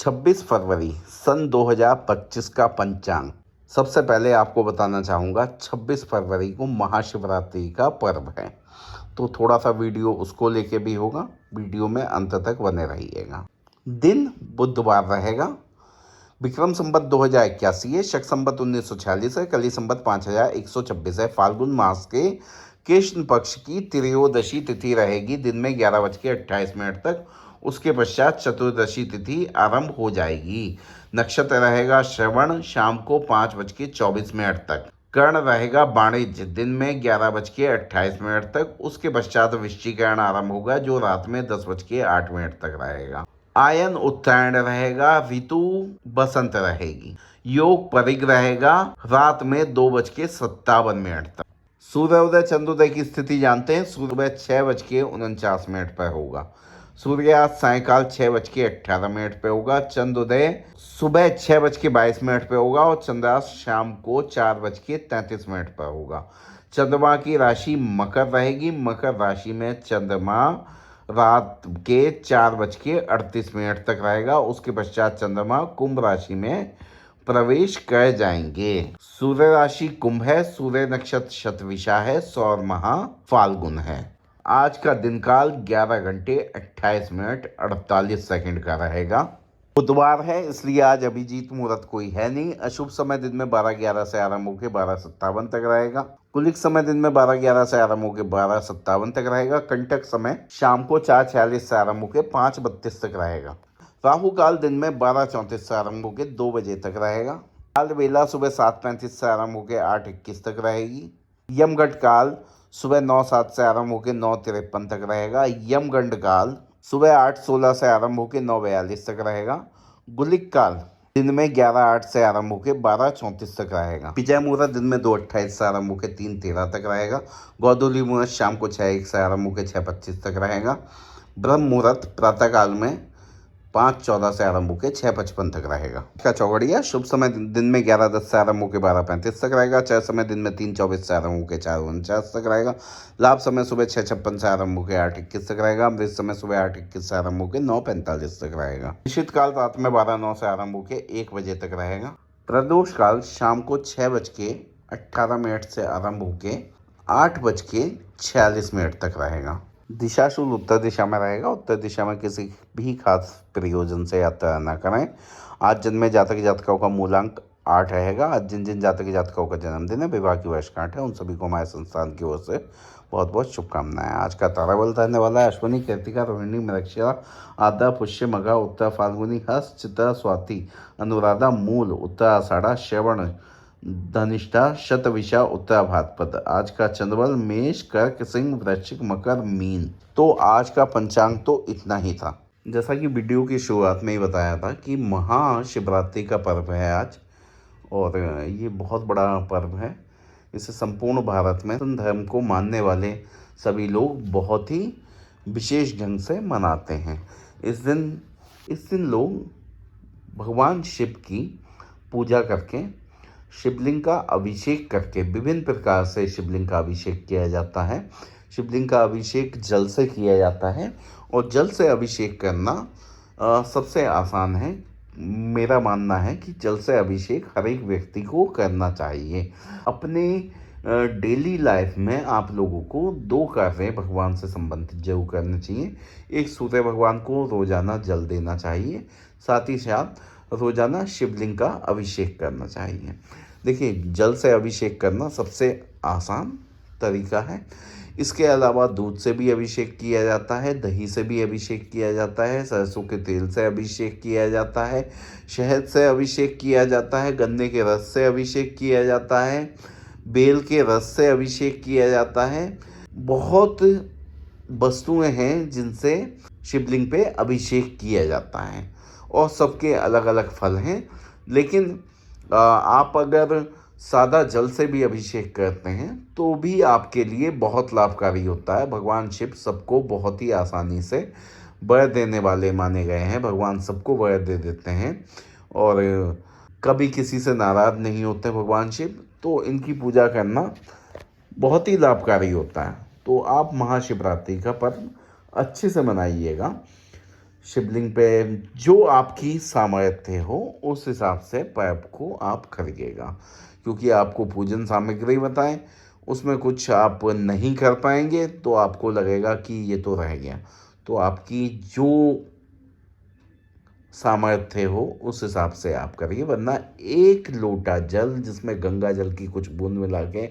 26 फरवरी सन 2025 का पंचांग। सबसे पहले आपको बताना चाहूँगा 26 फरवरी को महाशिवरात्रि का पर्व है, तो थोड़ा सा वीडियो उसको लेके भी होगा। वीडियो में अंत तक बने रहिएगा। दिन बुधवार रहेगा। विक्रम संवत 2081 है, शक संवत 1946 है, कली संवत 5126 है। फाल्गुन मास के कृष्ण पक्ष की त्रयोदशी तिथि रहेगी दिन में 11:28 तक। उसके पश्चात चतुर्दशी तिथि आरंभ हो जाएगी। नक्षत्र रहेगा श्रवण शाम को 5:24 तक। कर्ण रहेगा वाणिज्य दिन में 11:28 तक। उसके पश्चात वृश्चिकरण आरंभ होगा जो रात में 10:08 तक रहेगा। आयन उत्तरायण रहेगा। ऋतु बसंत रहेगी। योग परिग रहेगा रात में 2:57 तक। सूर्योदय चंद्रोदय की स्थिति जानते हैं। सुबह 6:49 पर होगा। सूर्यास्त सायकाल 6:18 पे होगा। चंद्रोदय सुबह 6:22 पे होगा और चंद्रास्त शाम को 4:33 पर होगा। चंद्रमा की राशि मकर रहेगी। मकर राशि में चंद्रमा रात के 4:38 तक रहेगा। उसके पश्चात चंद्रमा कुंभ राशि में प्रवेश कर जाएंगे। सूर्य राशि कुंभ है। सूर्य नक्षत्र शतविशा है। सौर माह फाल्गुन है। आज का दिन काल 11:28 का रहेगा। बुधवार है इसलिए आज अभिजीत मुहूर्त कोई है नहीं। अशुभ समय दिन में 12:11 से आरंभ होकर 12:57 तक रहेगा। कुलिक समय दिन में 12:11 से आरंभ होकर 12:57 तक रहेगा। कंटक समय शाम को 4:46 से आरंभ होकर 5:32 तक रहेगा। राहु काल दिन में 12:34 से आरंभ होकर 2 बजे तक रहेगा। काल वेला सुबह 7:35 से आरंभ होकर 8:21 तक रहेगी। यमगंड काल सुबह 9:07 से आरंभ होकर 9:53 तक रहेगा। यमगंड काल सुबह 8:16 से आरंभ होकर 9:42 तक रहेगा। गुलिक काल दिन में 11:08 से आरंभ होकर 12:34 तक रहेगा। विजय मुहूर्त दिन में 2:28 से आरंभ होकर 3:13 तक रहेगा। गोधूली मुहूर्त शाम को 6:01 से आरंभ होकर 6:25 तक रहेगा। ब्रह्म मुहूर्त प्रातः काल में 5:14 से आरंभ होकर 6:55 तक रहेगा। का चौगड़िया शुभ समय दिन में 11:10 से आरंभ होकर 12:35 तक रहेगा। चय समय दिन में 3:24 से आरंभ होकर 4:49 तक रहेगा। लाभ समय सुबह 6:56 से आरंभ होकर 8:21 तक रहेगा। अमृत समय सुबः 8:21 से आरंभ होकर 9:45 तक रहेगा। निश्चित काल रात में 12:09 से आरंभ होकर 1 बजे तक रहेगा। प्रदोष काल शाम को 6:18 से आरंभ होकर 8:46 तक रहेगा। दिशाशूल उत्तर दिशा में रहेगा। उत्तर दिशा में किसी भी खास प्रयोजन से यात्रा न करें। आज जन्मे जातक जातकों का मूलांक 8 रहेगा। आज जिन जिन जातक जातकों का जन्मदिन है, विवाह की वर्षगांठ है, उन सभी को हमारे संस्थान की ओर से बहुत बहुत शुभकामनाएं। आज का ताराबल रहने वाला है अश्विनी, कृतिका, रोहिणी, मृगशिरा, आद्रा, पुष्य, मघा, उत्तर फाल्गुनी, हस्त, चित्रा, स्वाति, अनुराधा, मूल, उत्तर आषाढ़ा, श्रवण, धनिष्ठा, शतविशा, उत्तरा भाद्रपद। आज का चंद्रबल मेष, कर्क, सिंह, वृश्चिक, मकर, मीन। तो आज का पंचांग तो इतना ही था। जैसा कि वीडियो की शुरुआत में ही बताया था कि महाशिवरात्रि का पर्व है आज, और ये बहुत बड़ा पर्व है। इसे संपूर्ण भारत में सनातन धर्म को मानने वाले सभी लोग बहुत ही विशेष ढंग से मनाते हैं। इस दिन लोग भगवान शिव की पूजा करके, शिवलिंग का अभिषेक करके, विभिन्न प्रकार से शिवलिंग का अभिषेक किया जाता है। शिवलिंग का अभिषेक जल से किया जाता है और जल से अभिषेक करना सबसे आसान है। मेरा मानना है कि जल से अभिषेक हर एक व्यक्ति को करना चाहिए। अपने डेली लाइफ में आप लोगों को 2 कार्य भगवान से संबंधित जरूर करने चाहिए। एक, सूर्य भगवान को रोजाना जल देना चाहिए। साथ ही साथ रोजाना शिवलिंग का अभिषेक करना चाहिए। देखिए, जल से अभिषेक करना सबसे आसान तरीका है। इसके अलावा दूध से भी अभिषेक किया जाता है, दही से भी अभिषेक किया जाता है, सरसों के तेल से अभिषेक किया जाता है, शहद से अभिषेक किया जाता है, गन्ने के रस से अभिषेक किया जाता है, बेल के रस से अभिषेक किया जाता है। बहुत वस्तुएं हैं जिनसे शिवलिंग पे अभिषेक किया जाता है और सबके अलग अलग फल हैं। लेकिन आप अगर सादा जल से भी अभिषेक करते हैं तो भी आपके लिए बहुत लाभकारी होता है। भगवान शिव सबको बहुत ही आसानी से वर देने वाले माने गए हैं। भगवान सबको वर दे देते हैं और कभी किसी से नाराज़ नहीं होते भगवान शिव। तो इनकी पूजा करना बहुत ही लाभकारी होता है। तो आप महाशिवरात्रि का पर्व अच्छे से मनाइएगा। शिवलिंग पे जो आपकी सामर्थ्य हो उस हिसाब से पैप को आप खरीदिएगा, क्योंकि आपको पूजन सामग्री बताएं उसमें कुछ आप नहीं कर पाएंगे तो आपको लगेगा कि ये तो रह गया। तो आपकी जो सामर्थ्य हो उस हिसाब से आप करिए, वरना एक लोटा जल जिसमें गंगा जल की कुछ बूंद मिला के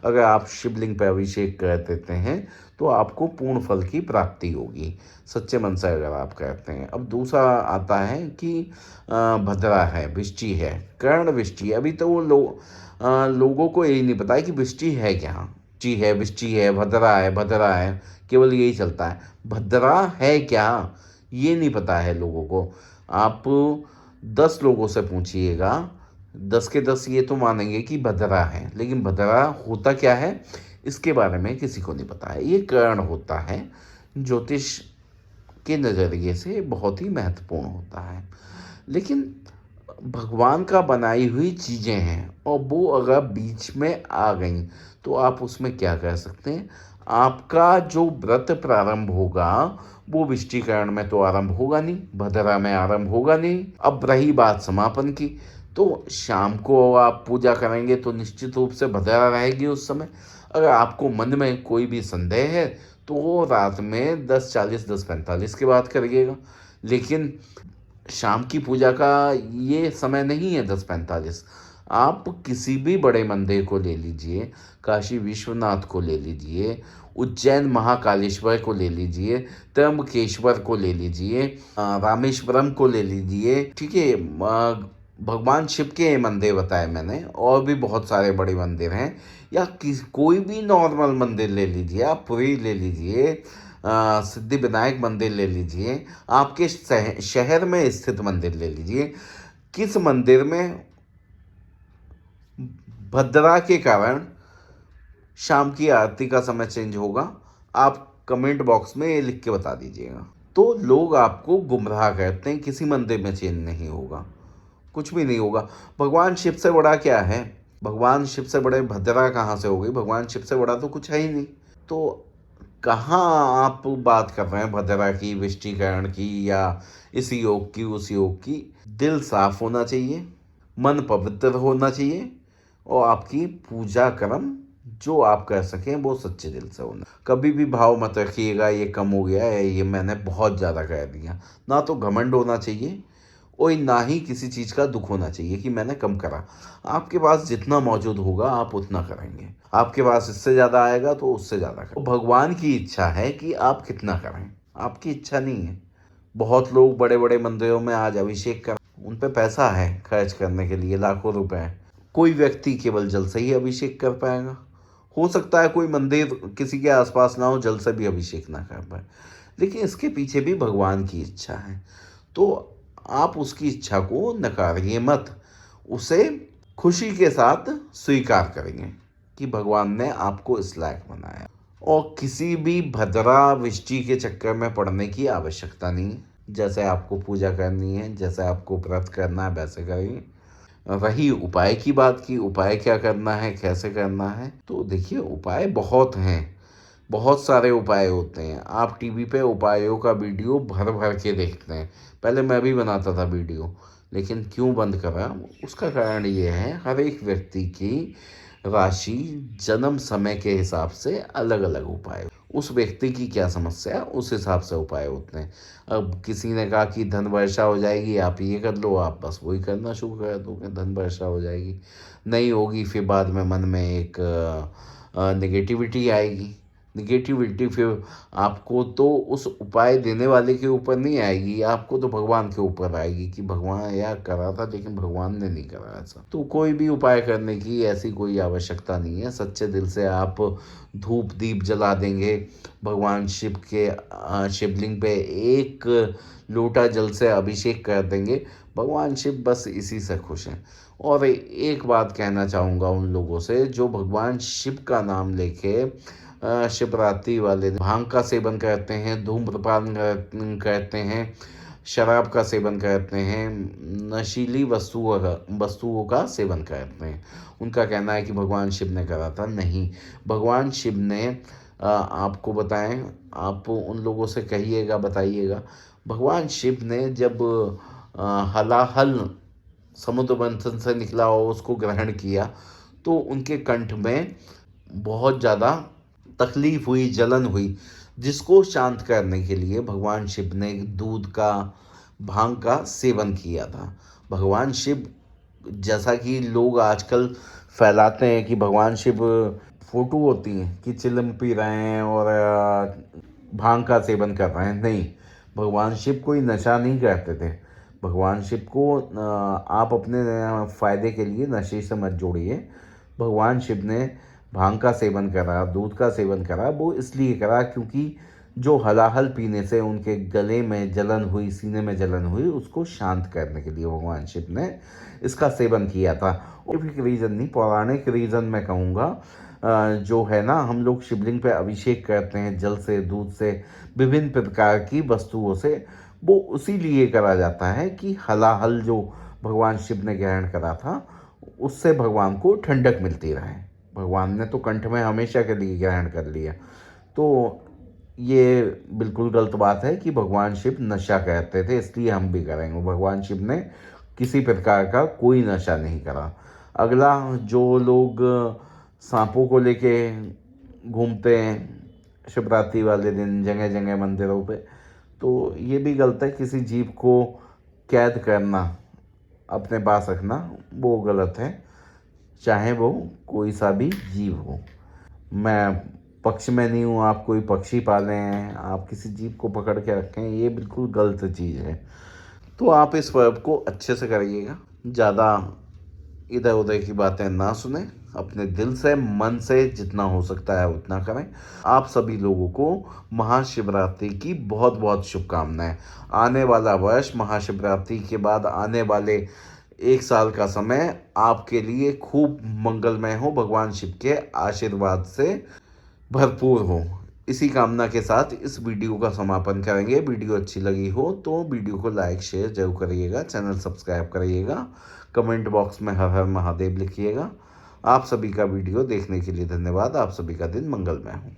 अगर आप शिवलिंग पर अभिषेक कर देते हैं तो आपको पूर्ण फल की प्राप्ति होगी, सच्चे मन से अगर आप करते हैं। अब दूसरा आता है कि भद्रा है, वृष्टि है, कर्ण वृष्टि। अभी तो वो लोगों को यही नहीं पता है कि वृष्टि है क्या। वृष्टि है, भद्रा है, केवल यही चलता है। भद्रा है क्या ये नहीं पता है लोगों को। आप 10 लोगों से पूछिएगा, 10 के 10 ये तो मानेंगे कि भद्रा है, लेकिन भद्रा होता क्या है इसके बारे में किसी को नहीं पता है। ये कर्ण होता है, ज्योतिष के नज़रिए से बहुत ही महत्वपूर्ण होता है। लेकिन भगवान का बनाई हुई चीज़ें हैं और वो अगर बीच में आ गई तो आप उसमें क्या कर सकते हैं। आपका जो व्रत प्रारंभ होगा वो वृष्टिकरण में तो आरंभ होगा नहीं, भद्रा में आरंभ होगा नहीं। अब रही बात समापन की, तो शाम को आप पूजा करेंगे तो निश्चित रूप से भद्रा रहेगी उस समय। अगर आपको मन में कोई भी संदेह है तो वो रात में 10:40 10:45 के बाद करिएगा। लेकिन शाम की पूजा का ये समय नहीं है 10:45। आप किसी भी बड़े मंदिर को ले लीजिए, काशी विश्वनाथ को ले लीजिए, उज्जैन महाकालेश्वर को ले लीजिए, त्र्यंबकेश्वर को ले लीजिए, रामेश्वरम को ले लीजिए, ठीक है। भगवान शिव के मंदिर बताए मैंने, और भी बहुत सारे बड़े मंदिर हैं। या कोई भी नॉर्मल मंदिर ले लीजिए, आप पुरी ले लीजिए, सिद्धि विनायक मंदिर ले लीजिए, आपके शहर में स्थित मंदिर ले लीजिए। किस मंदिर में भद्रा के कारण शाम की आरती का समय चेंज होगा, आप कमेंट बॉक्स में ये लिख के बता दीजिएगा। तो लोग आपको गुमराह करते हैं, किसी मंदिर में चेंज नहीं होगा, कुछ भी नहीं होगा। भगवान शिव से बड़ा क्या है, भगवान शिव से बड़े भद्रा कहाँ से हो गई, भगवान शिव से बड़ा तो कुछ है ही नहीं। तो कहाँ आप बात कर रहे हैं भद्रा की, वृष्टिकरण की, या इस योग की उस योग की। दिल साफ होना चाहिए, मन पवित्र होना चाहिए, और आपकी पूजा कर्म जो आप कर सकें वो सच्चे दिल से होना। कभी भी भाव मत रखिएगा ये कम हो गया है, ये मैंने बहुत ज़्यादा कर दिया। ना तो घमंड होना चाहिए और ना ही किसी चीज़ का दुख होना चाहिए कि मैंने कम करा। आपके पास जितना मौजूद होगा आप उतना करेंगे, आपके पास इससे ज़्यादा आएगा तो उससे ज़्यादा करें। भगवान की इच्छा है कि आप कितना करें, आपकी इच्छा नहीं है। बहुत लोग बड़े बड़े मंदिरों में आज अभिषेक कर, उन पे पैसा है खर्च करने के लिए, लाखों रुपए। कोई व्यक्ति केवल जल से ही अभिषेक कर पाएगा। हो सकता है कोई मंदिर किसी के आसपास ना हो, जल से भी अभिषेक ना कर पाए, लेकिन इसके पीछे भी भगवान की इच्छा है। तो आप उसकी इच्छा को नकारिए मत, उसे खुशी के साथ स्वीकार करेंगे कि भगवान ने आपको इस लायक बनाया। और किसी भी भद्रा वृष्टि के चक्कर में पड़ने की आवश्यकता नहीं है। जैसे आपको पूजा करनी है, जैसे आपको व्रत करना है, वैसे करिए। रही उपाय की बात की, उपाय क्या करना है, कैसे करना है, तो देखिए उपाय बहुत हैं, बहुत सारे उपाय होते हैं। आप टीवी पे उपायों का वीडियो भर भर के देखते हैं। पहले मैं भी बनाता था वीडियो, लेकिन क्यों बंद करा, उसका कारण ये है हर एक व्यक्ति की राशि जन्म समय के हिसाब से अलग अलग उपाय, उस व्यक्ति की क्या समस्या है उस हिसाब से उपाय होते हैं। अब किसी ने कहा कि धन वर्षा हो जाएगी, आप ये कर लो, आप बस वही करना शुरू कर दोगे, धन वर्षा हो जाएगी। नहीं होगी, फिर बाद में मन में एक नेगेटिविटी आएगी। निगेटिविटी फिर आपको तो उस उपाय देने वाले के ऊपर नहीं आएगी, आपको तो भगवान के ऊपर आएगी कि भगवान यार करा था लेकिन भगवान ने नहीं करा ऐसा। तो कोई भी उपाय करने की ऐसी कोई आवश्यकता नहीं है। सच्चे दिल से आप धूप दीप जला देंगे, भगवान शिव के शिवलिंग पे एक लोटा जल से अभिषेक कर देंगे, भगवान शिव बस इसी से खुश हैं। और एक बात कहना चाहूँगा उन लोगों से जो भगवान शिव का नाम लेके शिवरात्रि वाले दिन भांग का सेवन करते हैं, धूम्रपान करते हैं, शराब का सेवन करते हैं, नशीली वस्तुओं का सेवन करते हैं। उनका कहना है कि भगवान शिव ने करा था। नहीं, भगवान शिव ने आपको बताएं, आप उन लोगों से कहिएगा, बताइएगा, भगवान शिव ने जब हलाहल समुद्र मंथन से निकला और उसको ग्रहण किया तो उनके कंठ में बहुत ज़्यादा तकलीफ हुई, जलन हुई, जिसको शांत करने के लिए भगवान शिव ने दूध का, भांग का सेवन किया था। भगवान शिव, जैसा कि लोग आजकल फैलाते हैं कि भगवान शिव फोटो होती हैं कि चिलम पी रहे हैं और भांग का सेवन कर रहे हैं, नहीं, भगवान शिव कोई नशा नहीं करते थे। भगवान शिव को आप अपने फ़ायदे के लिए नशे से मत जोड़िए। भगवान शिव ने भांग का सेवन करा, दूध का सेवन करा, वो इसलिए करा क्योंकि जो हलाहल पीने से उनके गले में जलन हुई, सीने में जलन हुई, उसको शांत करने के लिए भगवान शिव ने इसका सेवन किया था। और एक रीज़न नहीं, पौराणिक रीज़न मैं कहूँगा, जो है ना, हम लोग शिवलिंग पे अभिषेक करते हैं जल से, दूध से, विभिन्न प्रकार की वस्तुओं से, वो उसी लिए करा जाता है कि हलाहल जो भगवान शिव ने ग्रहण करा था उससे भगवान को ठंडक मिलती रहे। भगवान ने तो कंठ में हमेशा के लिए ग्रहण कर लिया, तो ये बिल्कुल गलत बात है कि भगवान शिव नशा करते थे, इसलिए हम भी करेंगे। भगवान शिव ने किसी प्रकार का कोई नशा नहीं करा। अगला, जो लोग सांपों को लेके घूमते हैं शिवरात्रि वाले दिन जगह जगह मंदिरों पे, तो ये भी गलत है। किसी जीव को कैद करना, अपने पास रखना, वो गलत है, चाहे वो कोई सा भी जीव हो। मैं पक्ष में नहीं हूँ, आप कोई पक्षी पालें, आप किसी जीव को पकड़ के रखें, ये बिल्कुल गलत चीज़ है। तो आप इस वर्ब को अच्छे से करिएगा, ज़्यादा इधर उधर की बातें ना सुने, अपने दिल से, मन से जितना हो सकता है उतना करें। आप सभी लोगों को महाशिवरात्रि की बहुत बहुत शुभकामनाएं। आने वाला वर्ष, महाशिवरात्रि के बाद आने वाले 1 साल का समय आपके लिए खूब मंगलमय हो, भगवान शिव के आशीर्वाद से भरपूर हो। इसी कामना के साथ इस वीडियो का समापन करेंगे। वीडियो अच्छी लगी हो तो वीडियो को लाइक शेयर जरूर करिएगा, चैनल सब्सक्राइब करिएगा, कमेंट बॉक्स में हर हर महादेव लिखिएगा। आप सभी का वीडियो देखने के लिए धन्यवाद। आप सभी का दिन मंगलमय हो।